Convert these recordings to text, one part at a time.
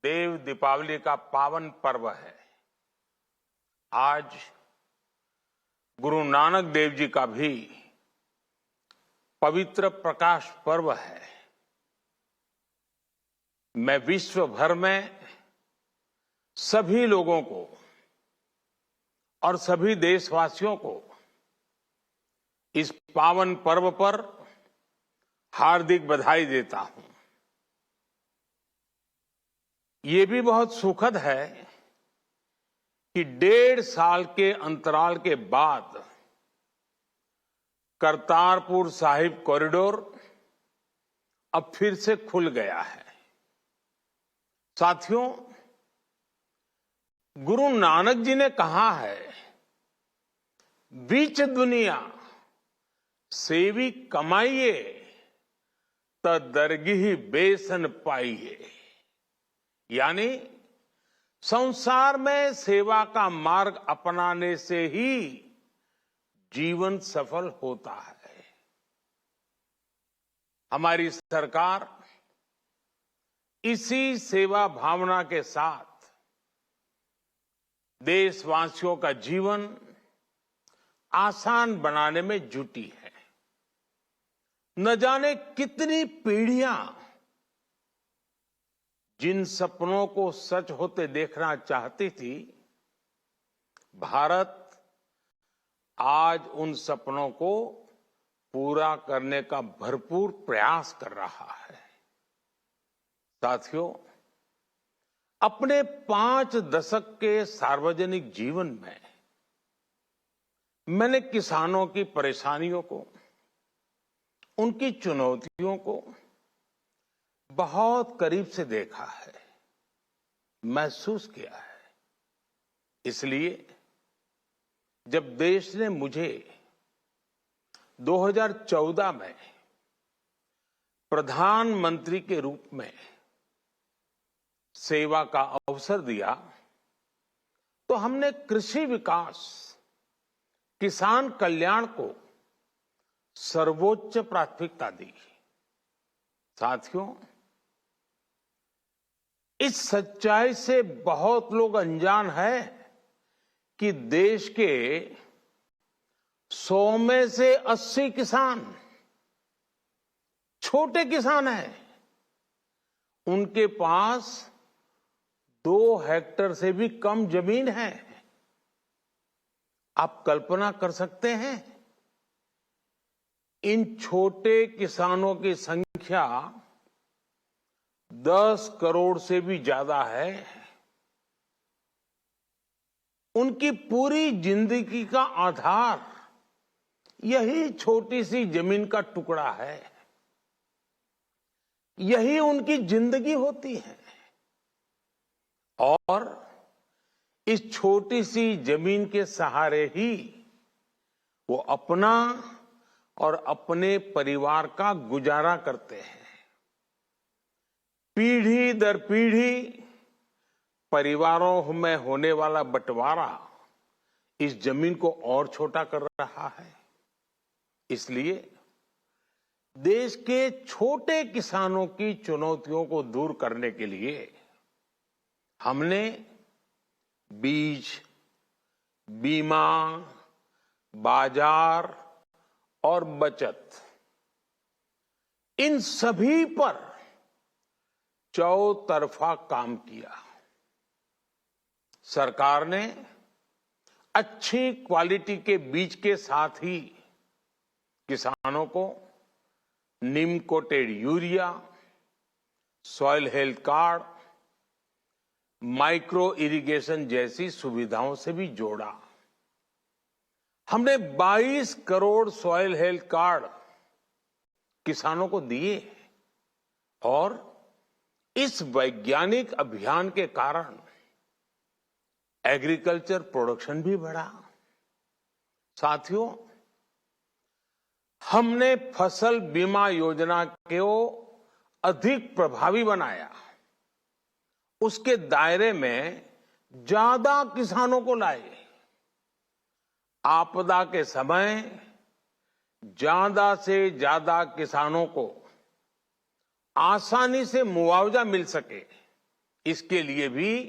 देव दीपावली का पावन पर्व है। आज गुरु नानक देव जी का भी पवित्र प्रकाश पर्व है। मैं विश्व भर में सभी लोगों को और सभी देशवासियों को इस पावन पर्व पर हार्दिक बधाई देता हूं। ये भी बहुत सुखद है कि 1.5 साल के अंतराल के बाद करतारपुर साहिब कॉरिडोर अब फिर से खुल गया है। साथियों, गुरु नानक जी ने कहा है, बीच दुनिया सेवी कमाइए त दरगिही बेसन पाइए। यानी संसार में सेवा का मार्ग अपनाने से ही जीवन सफल होता है। हमारी सरकार इसी सेवा भावना के साथ देशवासियों का जीवन आसान बनाने में जुटी है। न जाने कितनी पीढ़ियां जिन सपनों को सच होते देखना चाहती थी, भारत आज उन सपनों को पूरा करने का भरपूर प्रयास कर रहा है। साथियों, अपने 5 दशक के सार्वजनिक जीवन में मैंने किसानों की परेशानियों को, उनकी चुनौतियों को बहुत करीब से देखा है, महसूस किया है। इसलिए जब देश ने मुझे 2014 में प्रधानमंत्री के रूप में सेवा का अवसर दिया, तो हमने कृषि विकास, किसान कल्याण को सर्वोच्च प्राथमिकता दी। साथियों, इस सच्चाई से बहुत लोग अनजान हैं कि देश के 100 में से 80 किसान छोटे किसान हैं। उनके पास 2 हेक्टेयर से भी कम जमीन है। आप कल्पना कर सकते हैं, इन छोटे किसानों की संख्या 10 करोड़ से भी ज्यादा है। उनकी पूरी जिंदगी का आधार यही छोटी सी जमीन का टुकड़ा है। यही उनकी जिंदगी होती है। और इस छोटी सी जमीन के सहारे ही वो अपना और अपने परिवार का गुजारा करते हैं। पीढ़ी दर पीढ़ी परिवारों में होने वाला बंटवारा इस जमीन को और छोटा कर रहा है। इसलिए देश के छोटे किसानों की चुनौतियों को दूर करने के लिए हमने बीज, बीमा, बाजार और बचत, इन सभी पर चौतरफा काम किया। सरकार ने अच्छी क्वालिटी के बीज के साथ ही किसानों को नीम coated urea, soil health card, micro irrigation जैसी सुविधाओं से भी जोड़ा। हमने 22 करोड़ सॉइल हेल्थ कार्ड किसानों को दिए और इस वैज्ञानिक अभियान के कारण एग्रीकल्चर प्रोडक्शन भी बढ़ा। साथियों, हमने फसल बीमा योजना को अधिक प्रभावी बनाया। उसके दायरे में ज्यादा किसानों को लाए। आपदा के समय ज्यादा से ज्यादा किसानों को आसानी से मुआवजा मिल सके, इसके लिए भी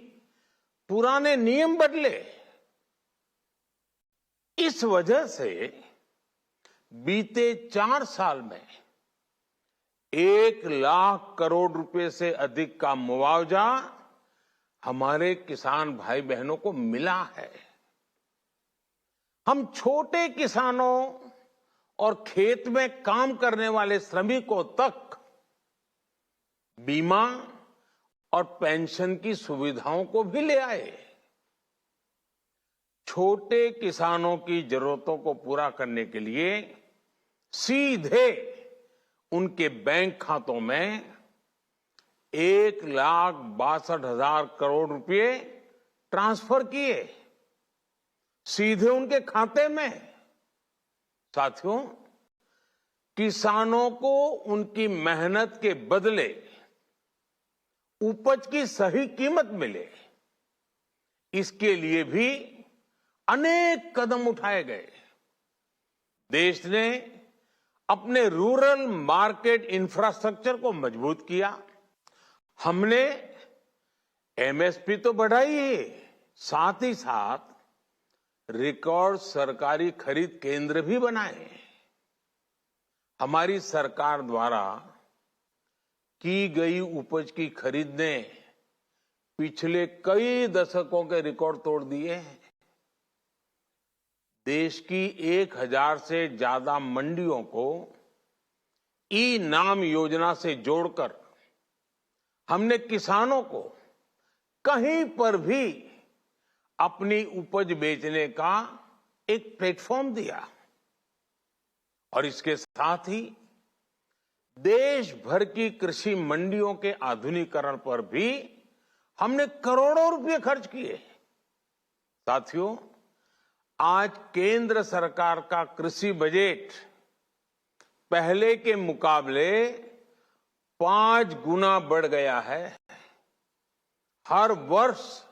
पुराने नियम बदले। इस वजह से बीते 4 साल में 1 लाख करोड़ रुपए से अधिक का मुआवजा हमारे किसान भाई बहनों को मिला है। हम छोटे किसानों और खेत में काम करने वाले श्रमिकों तक बीमा और पेंशन की सुविधाओं को भी ले आए। छोटे किसानोन की जरूरतों को पूरा करने के लिए सीधे उनके बैंक खातों में 1,62,000 करोड़ रुपए ट्रांसफर किए, सीधे उनके खाते में। साथियों, किसानों को उनकी मेहनत के बदले उपज की सही कीमत मिले, इसके लिए भी अनेक कदम उठाए गए। देश ने अपने रूरल मार्केट इंफ्रास्ट्रक्चर को मजबूत किया। हमने एमएसपी तो बढ़ाई है, साथ ही साथ रिकॉर्ड सरकारी खरीद केंद्र भी बनाए। हमारी सरकार द्वारा की गई उपज की खरीद ने पिछले कई दशकों के रिकॉर्ड तोड़ दिए हैं। देश की 1000 से ज्यादा मंडियों को ई नाम योजना से जोड़कर हमने किसानों को कहीं पर भी अपनी उपज बेचने का एक प्लेटफॉर्म दिया। और इसके साथ ही देश भर की कृषि मंडियों के आधुनिकीकरण पर भी हमने करोड़ों रुपए खर्च किए। साथियों, आज केंद्र सरकार का कृषि बजट पहले के मुकाबले 5 गुना बढ़ गया है। हर वर्ष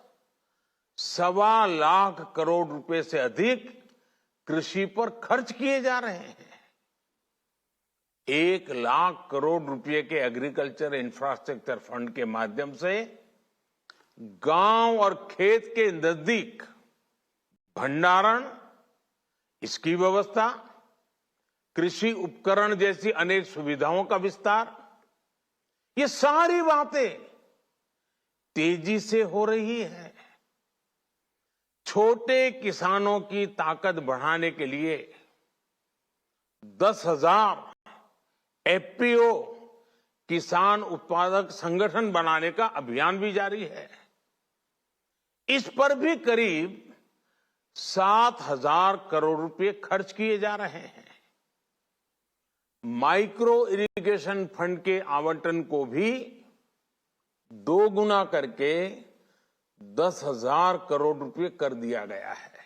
1.25 लाख करोड़ रुपए से अधिक कृषि पर खर्च किए जा रहे हैं। 1 लाख करोड़ रुपए के एग्रीकल्चर इंफ्रास्ट्रक्चर फंड के माध्यम से गांव और खेत के नजदीक भंडारण, इसकी व्यवस्था, कृषि उपकरण जैसी अनेक सुविधाओं का विस्तार, ये सारी बातें तेजी से हो रही है। छोटे किसानों की ताकत बढ़ाने के लिए 10,000 एफपीओ किसान उत्पादक संगठन बनाने का अभियान भी जारी है। इस पर भी करीब 7,000 करोड़ रुपए खर्च किए जा रहे हैं। माइक्रो इरिगेशन फंड के आवंटन को भी 2 गुना करके 10,000 करोड़ रुपए कर दिया गया है।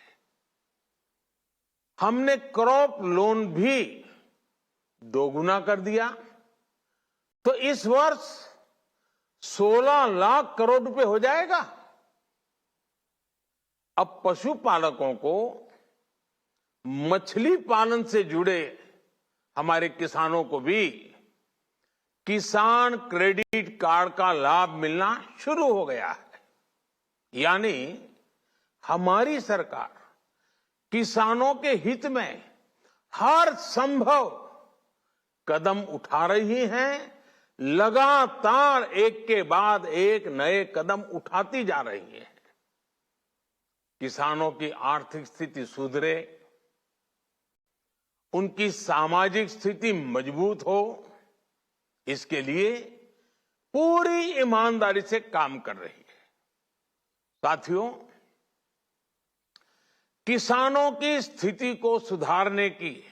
हमने क्रॉप लोन भी 2 गुना कर दिया, तो इस वर्ष 16 लाख करोड़ रुपए हो जाएगा। अब पशुपालकों को मछली पालन से जुड़े हमारे किसानों को भी किसान क्रेडिट कार्ड का लाभ मिलना शुरू हो गया है। यानी हमारी सरकार किसानों के हित में हर संभव कदम उठा रही है, लगातार एक के बाद एक नए कदम उठाती जा रही है। किसानों की आर्थिक स्थिति सुधरे, उनकी सामाजिक स्थिति मजबूत हो, इसके लिए पूरी ईमानदारी से काम कर रही है। साथियों, किसानों की स्थिति को सुधारने की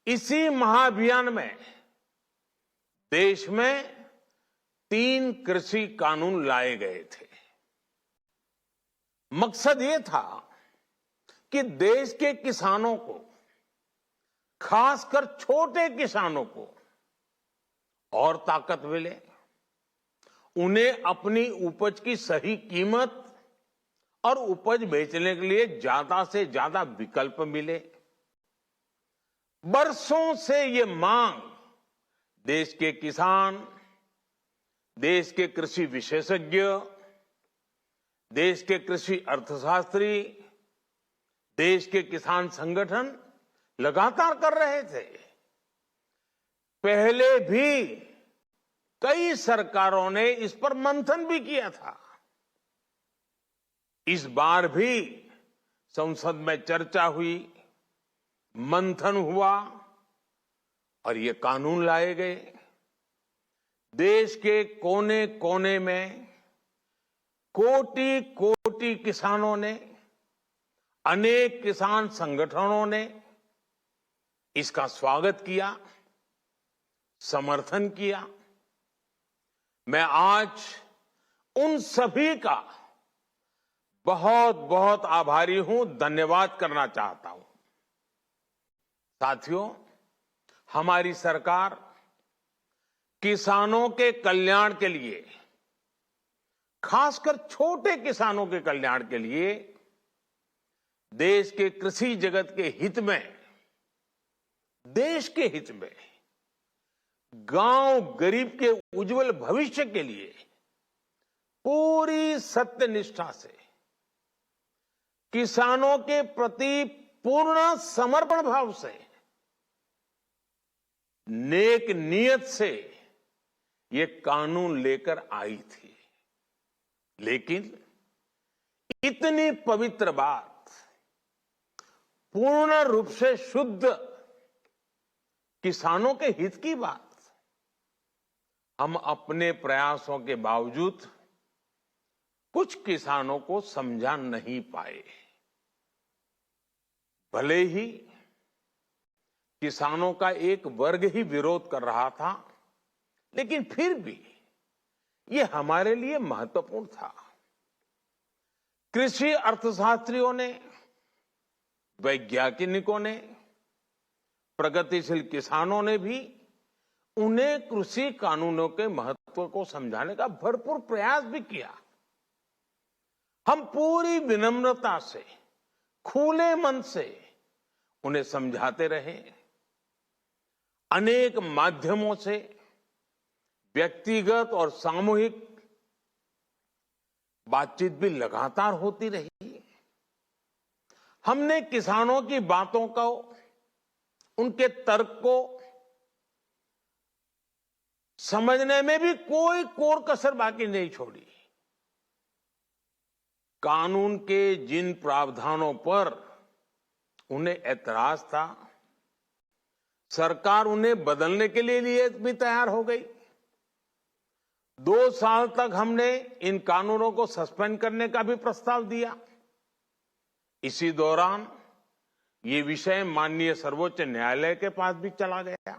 इसी महाअभियान में देश में 3 कृषि कानून लाए गए थे। मकसद ये था कि देश के किसानों को, खासकर छोटे किसानों को और ताकत मिले, उन्हें अपनी उपज की सही कीमत और उपज बेचने के लिए ज्यादा से ज्यादा विकल्प मिले। बरसों से ये मांग देश के किसान, देश के कृषि विशेषज्ञ देश के कृषि अर्थशास्त्री, देश के किसान संगठन लगातार कर रहे थे। पहले भी कई सरकारों ने इस पर मंथन भी किया था। इस बार भी संसद में चर्चा हुई, मंथन हुआ और ये कानून लाए गए। देश के कोने कोने में कोटि कोटि किसानों ने, अनेक किसान संगठनों ने इसका स्वागत किया, समर्थन किया। मैं आज उन सभी का बहुत बहुत आभारी हूं, धन्यवाद करना चाहता हूं। साथियों, हमारी सरकार किसानों के कल्याण के लिए, खासकर छोटे किसानों के कल्याण के लिए, देश के कृषि जगत के हित में, देश के हित में, गांव गरीब के उज्जवल भविष्य के लिए पूरी सत्यनिष्ठा से, किसानों के प्रति पूर्ण समर्पण भाव से, नेक नियत से ये कानून लेकर आई थी। लेकिन इतनी पवित्र बात, पूर्ण रूप से शुद्ध किसानों के हित की बात, हम अपने प्रयासों के बावजूद कुछ किसानों को समझा नहीं पाए। भले ही किसानों का एक वर्ग ही विरोध कर रहा था, लेकिन फिर भी ये हमारे लिए महत्वपूर्ण था। कृषि अर्थशास्त्रियों ने, वैज्ञानिकों ने, प्रगतिशील किसानों ने भी उन्हें कृषि कानूनों के महत्व को समझाने का भरपूर प्रयास भी किया। हम पूरी विनम्रता से, खुले मन से उन्हें समझाते रहे। अनेक माध्यमों से व्यक्तिगत और सामूहिक बातचीत भी लगातार होती रही। हमने किसानों की बातों को, उनके तर्क को समझने में भी कोई कोर कसर बाकी नहीं छोड़ी। कानून के जिन प्रावधानों पर उन्हें ऐतराज था, सरकार उन्हें बदलने के लिए भी तैयार हो गई। 2 साल तक हमने इन कानूनों को सस्पेंड करने का भी प्रस्ताव दिया। इसी दौरान ये विषय माननीय सर्वोच्च न्यायालय के पास भी चला गया।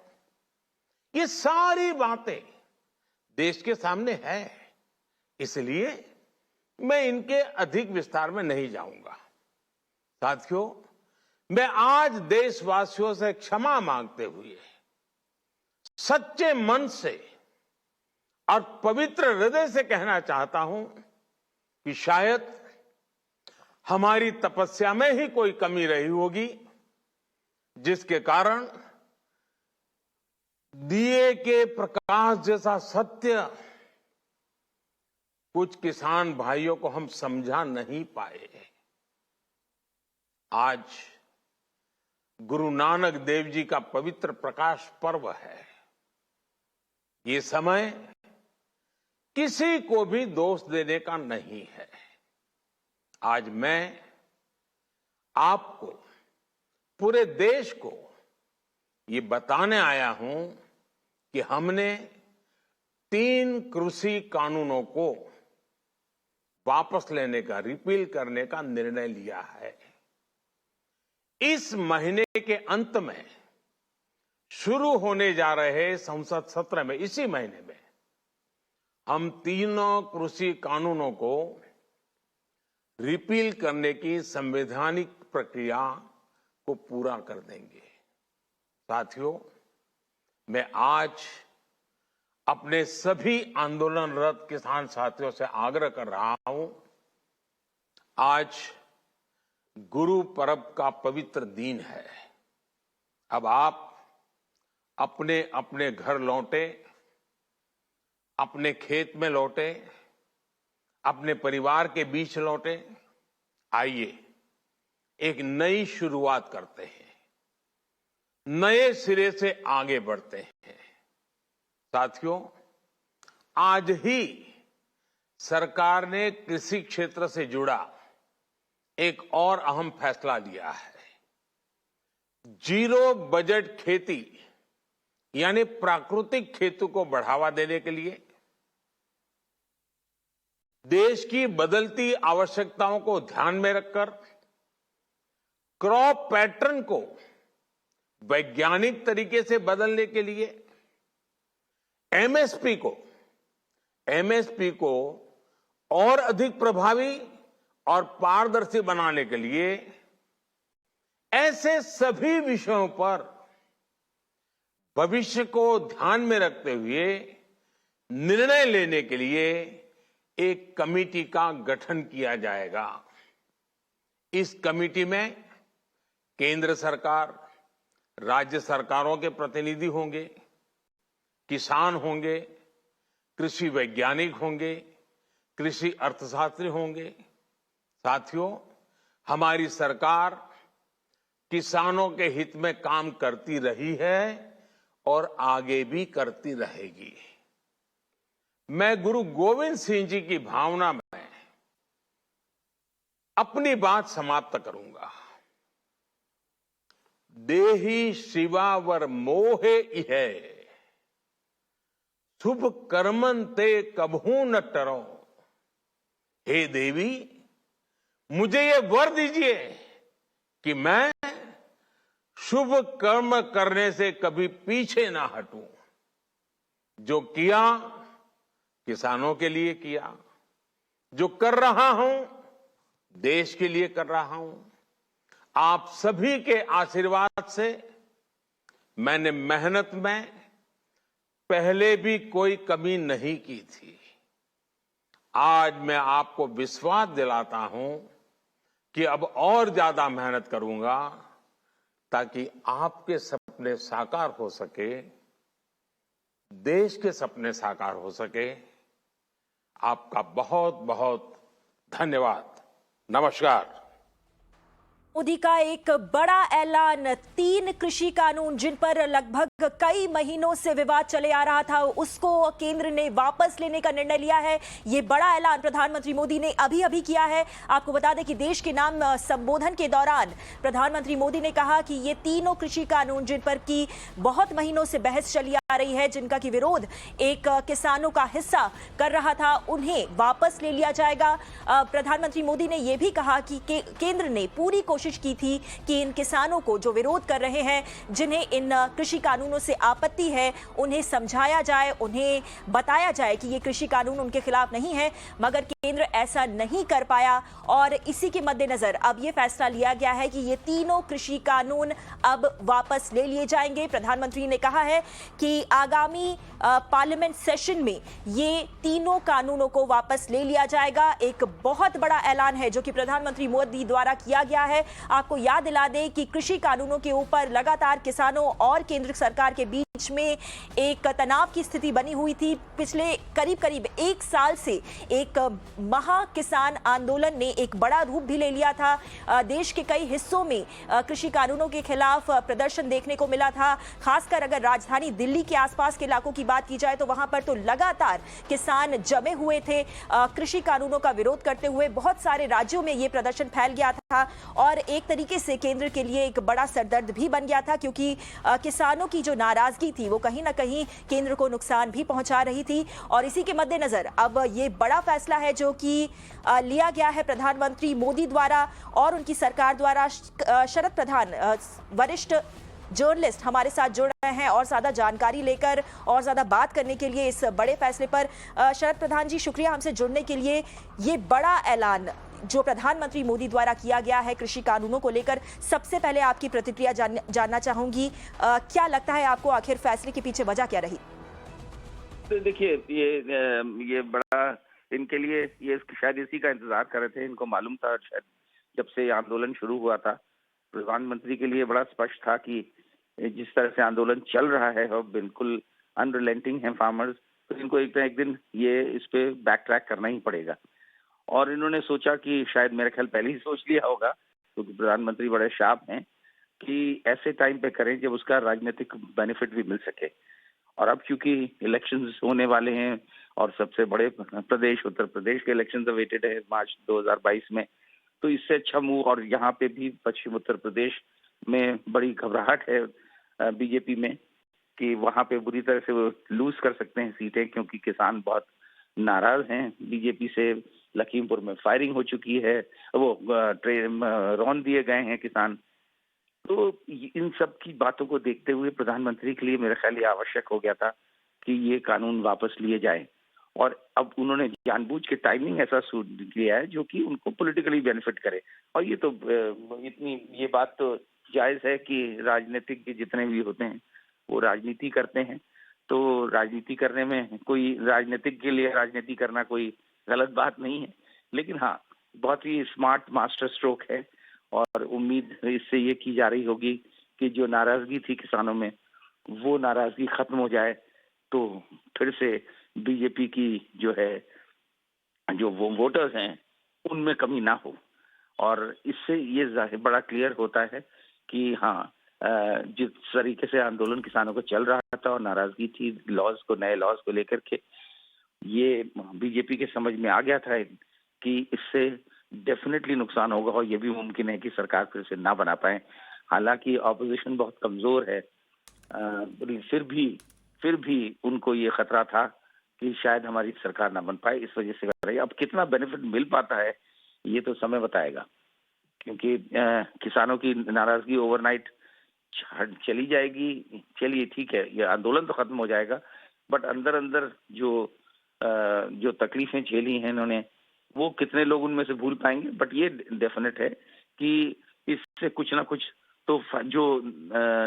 ये सारी बातें देश के सामने है, इसलिए मैं इनके अधिक विस्तार में नहीं जाऊंगा। साथियों, मैं आज देशवासियों से क्षमा मांगते हुए सच्चे मन से और पवित्र हृदय से कहना चाहता हूं कि शायद हमारी तपस्या में ही कोई कमी रही होगी, जिसके कारण दिए के प्रकाश जैसा सत्य कुछ किसान भाइयों को हम समझा नहीं पाए। आज गुरु नानक देव जी का पवित्र प्रकाश पर्व है। ये समय किसी को भी दोष देने का नहीं है। आज मैं आपको, पूरे देश को ये बताने आया हूं कि हमने 3 कृषि कानूनों को वापस लेने का, रिपील करने का निर्णय लिया है। इस महीने के अंत में शुरू होने जा रहे संसद सत्र में, इसी महीने में, हम 3 कृषि कानूनों को रिपील करने की संवैधानिक प्रक्रिया को पूरा कर देंगे। साथियों, मैं आज अपने सभी आंदोलनरत किसान साथियों से आग्रह कर रहा हूं, आज गुरु पर्व का पवित्र दिन है। अब आप अपने अपने घर लौटे, अपने खेत में लौटे, अपने परिवार के बीच लौटे। आइए एक नई शुरुआत करते हैं, नए सिरे से आगे बढ़ते हैं। साथियों, आज ही सरकार ने कृषि क्षेत्र से जुड़ा एक और अहम फैसला लिया है। जीरो बजट खेती यानी प्राकृतिक खेती को बढ़ावा देने के लिए देश की बदलती आवश्यकताओं को ध्यान में रखकर क्रॉप पैटर्न को वैज्ञानिक तरीके से बदलने के लिए एमएसपी को और अधिक प्रभावी और पारदर्शी बनाने के लिए ऐसे सभी विषयों पर भविष्य को ध्यान में रखते हुए निर्णय लेने के लिए एक कमेटी का गठन किया जाएगा। इस कमेटी में केंद्र सरकार, राज्य सरकारों के प्रतिनिधि होंगे, किसान होंगे, कृषि वैज्ञानिक होंगे, कृषि अर्थशास्त्री होंगे। साथियों, हमारी सरकार किसानों के हित में काम करती रही है और आगे भी करती रहेगी। मैं गुरु गोविंद सिंह जी की भावना में अपनी बात समाप्त करूंगा। देहि शिवावर मोहे इहे, शुभ कर्मन ते कबहू न टरो। हे देवी, मुझे ये वर दीजिए कि मैं शुभ कर्म करने से कभी पीछे ना हटूं। जो किया किसानों के लिए किया, जो कर रहा हूं देश के लिए कर रहा हूं। आप सभी के आशीर्वाद से मैंने मेहनत में पहले भी कोई कमी नहीं की थी। आज मैं आपको विश्वास दिलाता हूं कि अब और ज्यादा मेहनत करूंगा ताकि आपके सपने साकार हो सके, देश के सपने साकार हो सके। आपका बहुत बहुत धन्यवाद। नमस्कार। मोदी का एक बड़ा ऐलान, 3 कृषि कानून जिन पर लगभग कई महीनों से विवाद चले आ रहा था, उसको केंद्र ने वापस लेने का निर्णय लिया है। ये बड़ा ऐलान प्रधानमंत्री मोदी ने अभी किया है। आपको बता दें कि देश के नाम संबोधन के दौरान प्रधानमंत्री मोदी ने कहा कि ये तीनों कृषि कानून जिन पर की बहुत महीनों से बहस चली आ रही है, जिनका की विरोध एक किसानों का हिस्सा कर रहा था, उन्हें वापस ले लिया जाएगा। प्रधानमंत्री मोदी ने यह भी कहा कि केंद्र ने पूरी कोशिश की थी कि इन किसानों को जो विरोध कर रहे हैं, जिन्हें इन कृषि कानूनों से आपत्ति है, उन्हें समझाया जाए, उन्हें बताया जाए कि ये कृषि कानून उनके खिलाफ नहीं है, मगर केंद्र ऐसा नहीं कर पाया। और इसी के मद्देनजर अब ये फैसला लिया गया है कि ये तीनों कृषि कानून अब वापस ले लिए जाएंगे। प्रधानमंत्री ने कहा है कि आगामी पार्लियामेंट सेशन में ये तीनों कानूनों को वापस ले लिया जाएगा। एक बहुत बड़ा ऐलान है जो कि प्रधानमंत्री मोदी द्वारा किया गया है। आपको याद दिला दें कि कृषि कानूनों के ऊपर लगातार किसानों और केंद्र सरकार के बीच में एक तनाव की स्थिति बनी हुई थी। पिछले करीब 1 साल से एक महा किसान आंदोलन ने एक बड़ा रूप भी ले लिया था। देश के कई हिस्सों में कृषि कानूनों के खिलाफ प्रदर्शन देखने को मिला था। खासकर अगर राजधानी दिल्ली के आसपास के इलाकों की बात की जाए तो वहां पर तो लगातार किसान जमे हुए थे कृषि कानूनों का विरोध करते हुए। बहुत सारे राज्यों में यह प्रदर्शन फैल गया था और एक तरीके से केंद्र के लिए एक बड़ा सरदर्द भी बन गया था, क्योंकि किसानों की जो नाराजगी थी वो कहीं ना कहीं केंद्र को नुकसान भी पहुंचा रही थी। और इसी के मद्देनजर अब ये बड़ा फैसला है जो कि लिया गया है प्रधानमंत्री मोदी द्वारा और उनकी सरकार द्वारा। शरद प्रधान, वरिष्ठ जर्नलिस्ट हमारे साथ जुड़ रहे हैं और ज्यादा जानकारी लेकर और ज्यादा बात करने के लिए इस बड़े फैसले पर। शरद प्रधान जी, शुक्रिया हमसे जुड़ने के लिए। ये बड़ा ऐलान जो प्रधानमंत्री मोदी द्वारा किया गया है कृषि कानूनों को लेकर, सबसे पहले आपकी प्रतिक्रिया जानना चाहूंगी। क्या लगता है आपको, आखिर फैसले के पीछे वजह क्या रही? तो देखिए, ये बड़ा इनके लिए, ये शायद इसी का इंतजार कर रहे थे। इनको मालूम था शायद जब से आंदोलन शुरू हुआ था, प्रधानमंत्री के लिए बड़ा स्पष्ट था कि जिस तरह से आंदोलन चल रहा है और बिल्कुल अनरिलेंटिंग है फार्मर्स, तो इनको एक दिन ये इस पे बैक ट्रैक करना ही पड़ेगा। और इन्होंने सोचा कि शायद मेरे ख्याल पहले ही सोच लिया होगा, क्योंकि प्रधानमंत्री बड़े शार्प हैं, कि ऐसे टाइम पे करें जब उसका राजनीतिक बेनिफिट भी मिल सके। और अब क्योंकि इलेक्शंस होने वाले हैं और सबसे बड़े प्रदेश उत्तर प्रदेश के इलेक्शंस अवेटेड है मार्च 2022 में, तो इससे अच्छा मूव, और यहाँ पे भी पश्चिम उत्तर प्रदेश में बड़ी घबराहट है बीजेपी में कि वहां पे बुरी तरह से वो लूज कर सकते हैं सीटें, क्योंकि किसान बहुत नाराज हैं बीजेपी से। लखीमपुर में फायरिंग हो चुकी है, वो रौन दिए गए हैं किसान। तो इन सब की बातों को देखते हुए प्रधानमंत्री के लिए मेरे ख्याल ये आवश्यक हो गया था कि ये कानून वापस लिए जाए। और अब उन्होंने जानबूझ के टाइमिंग ऐसा लिया है जो कि उनको पॉलिटिकली बेनिफिट करे। और ये तो ये बात तो जायज है कि राजनीतिक के जितने भी होते हैं वो राजनीति करते हैं, तो राजनीति करने में कोई, राजनीतिक के लिए राजनीति करना कोई गलत बात नहीं है। लेकिन हाँ, बहुत ही स्मार्ट मास्टर स्ट्रोक है, और उम्मीद इससे ये की जा रही होगी कि जो नाराजगी थी किसानों में वो नाराजगी खत्म हो जाए, तो फिर से बीजेपी की जो है, जो वो वोटर्स हैं उनमें कमी ना हो। और इससे ये बड़ा क्लियर होता है कि हाँ, जिस तरीके से आंदोलन किसानों को चल रहा था और नाराजगी थी लॉज को, नए लॉज को लेकर के, ये बीजेपी के समझ में आ गया था कि इससे डेफिनेटली नुकसान होगा, और ये भी मुमकिन है कि सरकार फिर से ना बना पाए। हालांकि ऑपोजिशन बहुत कमजोर है, फिर भी उनको ये खतरा था कि शायद हमारी सरकार ना बन पाए, इस वजह से कर रही है। अब कितना बेनिफिट मिल पाता है ये तो समय बताएगा, क्योंकि किसानों की नाराजगी ओवरनाइट चली जाएगी। चलिए ठीक है, ये आंदोलन तो खत्म हो जाएगा, बट अंदर अंदर जो तकलीफें झेली हैं इन्होंने, वो कितने लोग उनमें से भूल पाएंगे। बट ये डेफिनेट है कि इससे कुछ ना कुछ तो जो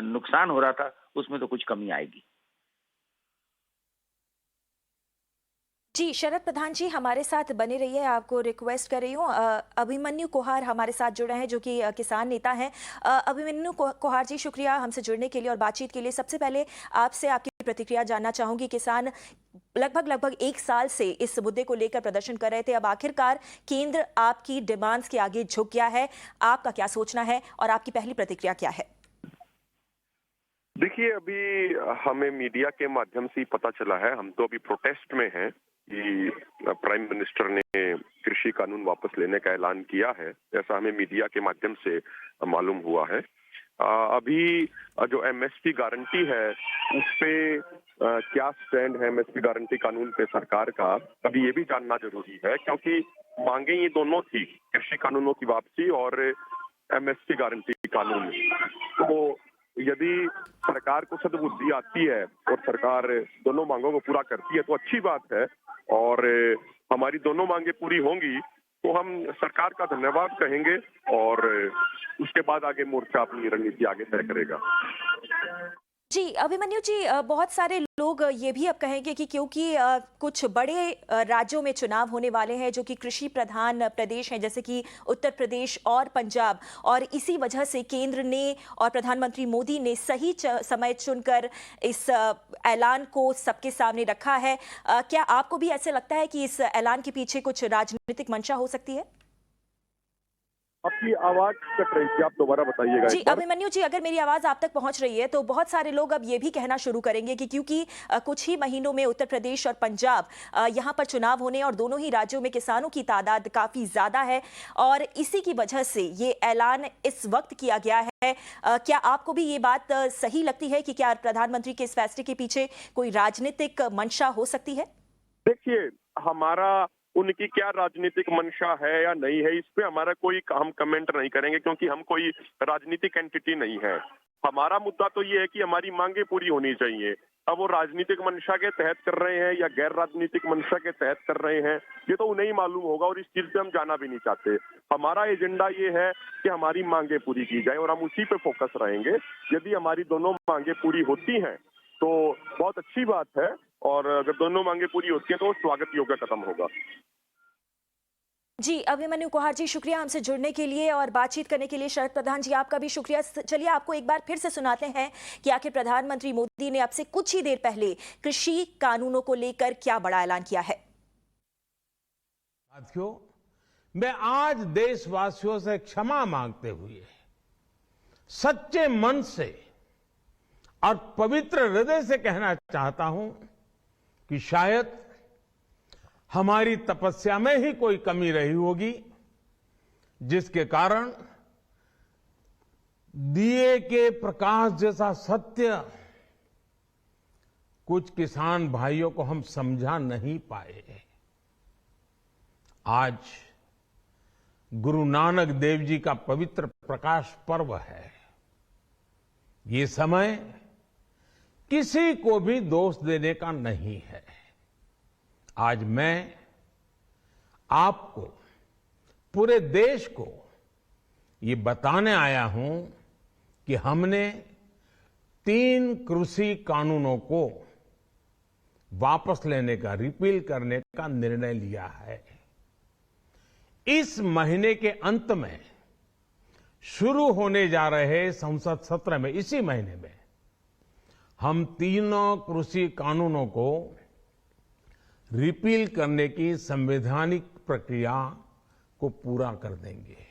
नुकसान हो रहा था उसमें तो कुछ कमी आएगी। जी, शरद प्रधान जी हमारे साथ बने रहिए, आपको रिक्वेस्ट कर रही हूँ। अभिमन्यु कोहार हमारे साथ जुड़े हैं, जो कि किसान नेता हैं। अभिमन्यु कोहार जी, शुक्रिया हमसे जुड़ने के लिए और बातचीत के लिए। सबसे पहले आपसे आपकी प्रतिक्रिया जानना चाहूंगी। किसान लगभग 1 साल से इस मुद्दे को लेकर प्रदर्शन कर रहे थे, अब आखिरकार केंद्र आपकी डिमांड्स के आगे झुक गया है, आपका क्या सोचना है और आपकी पहली प्रतिक्रिया क्या है? देखिए, अभी हमें मीडिया के माध्यम से पता चला है, हम तो अभी प्रोटेस्ट में हैं कि प्राइम मिनिस्टर ने कृषि कानून वापस लेने का ऐलान किया है, ऐसा हमें मीडिया के माध्यम से मालूम हुआ है। अभी जो एमएसपी गारंटी है उस पे क्या स्टैंड है एमएसपी गारंटी कानून पे सरकार का, अभी ये भी जानना जरूरी है, क्योंकि मांगे ये दोनों थी, कृषि कानूनों की वापसी और एमएसपी गारंटी कानून। तो यदि सरकार को सद्बुद्धि आती है और सरकार दोनों मांगों को पूरा करती है तो अच्छी बात है, और हमारी दोनों मांगे पूरी होंगी तो हम सरकार का धन्यवाद कहेंगे, और उसके बाद आगे मोर्चा अपनी रणनीति आगे तय करेगा। जी अभिमन्यु जी, बहुत सारे लोग ये भी अब कहेंगे कि क्योंकि कुछ बड़े राज्यों में चुनाव होने वाले हैं जो कि कृषि प्रधान प्रदेश हैं, जैसे कि उत्तर प्रदेश और पंजाब, और इसी वजह से केंद्र ने और प्रधानमंत्री मोदी ने सही समय चुनकर इस ऐलान को सबके सामने रखा है। क्या आपको भी ऐसे लगता है कि इस ऐलान के पीछे कुछ राजनीतिक मंशा हो सकती है? आपकी आवाज कट रही थी, आप दोबारा बताइएगा। जी अभिमन्यु जी, अगर मेरी आवाज आप तक पहुंच रही है तो बहुत सारे लोग अब ये भी कहना शुरू करेंगे कि क्योंकि कुछ ही महीनों में उत्तर प्रदेश और पंजाब यहां पर चुनाव होने, और दोनों ही राज्यों में किसानों की तादाद काफी ज्यादा है, और इसी की वजह से ये ऐलान इस वक्त किया गया है। क्या आपको भी ये बात सही लगती है कि क्या प्रधानमंत्री के इस फैसले के पीछे कोई राजनीतिक मंशा हो सकती है? देखिए, हमारा उनकी क्या राजनीतिक मंशा है या नहीं है, इस पे हमारा कोई हम कमेंट नहीं करेंगे, क्योंकि हम कोई राजनीतिक एंटिटी नहीं है। हमारा मुद्दा तो ये है कि हमारी मांगे पूरी होनी चाहिए। अब वो राजनीतिक मंशा के तहत कर रहे हैं या गैर राजनीतिक मंशा के तहत कर रहे हैं, ये तो उन्हें ही मालूम होगा, और इस चीज से हम जाना भी नहीं चाहते। हमारा एजेंडा ये है कि हमारी मांगे पूरी की जाए और हम उसी पे फोकस रहेंगे। यदि हमारी दोनों मांगे पूरी होती हैं तो बहुत अच्छी बात है, और अगर दोनों मांगे पूरी होती हैं तो स्वागत योग्य कदम होगा। जी अभिमन्यु कोहार जी, शुक्रिया हमसे जुड़ने के लिए और बातचीत करने के लिए। शरद प्रधान जी, आपका भी शुक्रिया। चलिए आपको एक बार फिर से सुनाते हैं कि आखिर प्रधानमंत्री मोदी ने अब से कुछ ही देर पहले कृषि कानूनों को लेकर क्या बड़ा ऐलान किया है। साथियों, मैं आज देशवासियों से क्षमा मांगते हुए सच्चे मन से और पवित्र हृदय से कहना चाहता हूं कि शायद हमारी तपस्या में ही कोई कमी रही होगी, जिसके कारण दिए के प्रकाश जैसा सत्य कुछ किसान भाइयों को हम समझा नहीं पाए। आज गुरु नानक देव जी का पवित्र प्रकाश पर्व है। ये समय किसी को भी दोष देने का नहीं है। आज मैं आपको, पूरे देश को ये बताने आया हूं कि हमने 3 कृषि कानूनों को वापस लेने का, रिपील करने का निर्णय लिया है। इस महीने के अंत में शुरू होने जा रहे संसद सत्र में, इसी महीने में, हम 3 कृषि कानूनों को रिपील करने की संवैधानिक प्रक्रिया को पूरा कर देंगे।